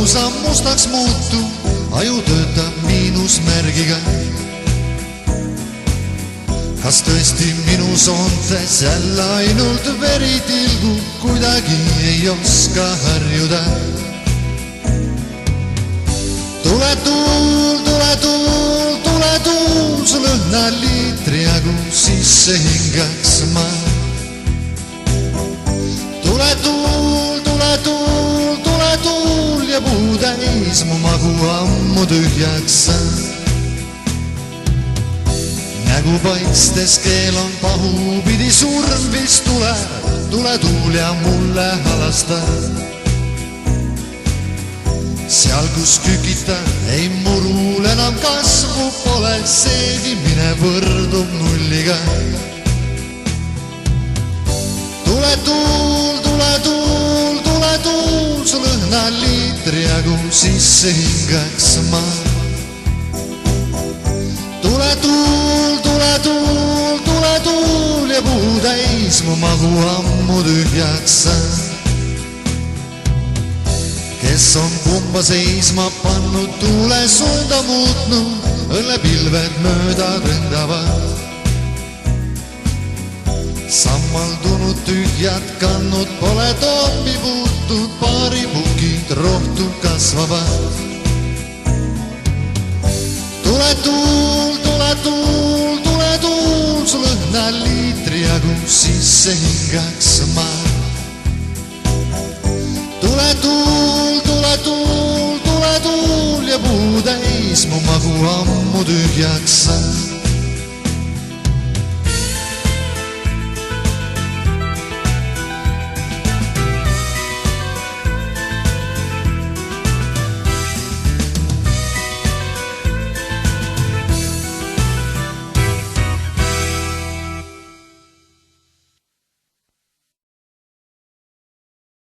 sa mustaks muutu, aju töötab miinusmärgiga. Kas tõesti minu soontes jälle ainult veri tilgub, kuidagi ei oska harjuda. Tule tuul, tule tuul, tule tuul, su lõhna liitri jagu sisse hingaks ma. Tule tuul, tule tuul, tule tuul ja puu täis mu magu ammu tühjaks sa. Nägu paistes keel on pahupidi surm vist tuleb, tule tuul ja mulle halasta. Seal kus kükita ei murul enam kasvu pole, seegi mine võrdub nulliga. Tule tuul, tule tuul, tule tuul, su lõhna liitri jagu sisse hingaks ma. Tule tuul, tule tuul, tule tuul ja puu täis mu magu ammu tühjaks sa. Kes on kumba seisma pannud, tuule suunda muutnud, õllepilved mööda ründavad. Sammaldunud tühjad kannud pole toopi puutud, paari pukid rohtult kasvavad. Tule tuul, tule tuul, tule tuul, su lõhna liitri jagu sisse hingaks ma. Tule tuul, tule tuul, tule tuul ja puu täis mu magu ammu tühjaks sa.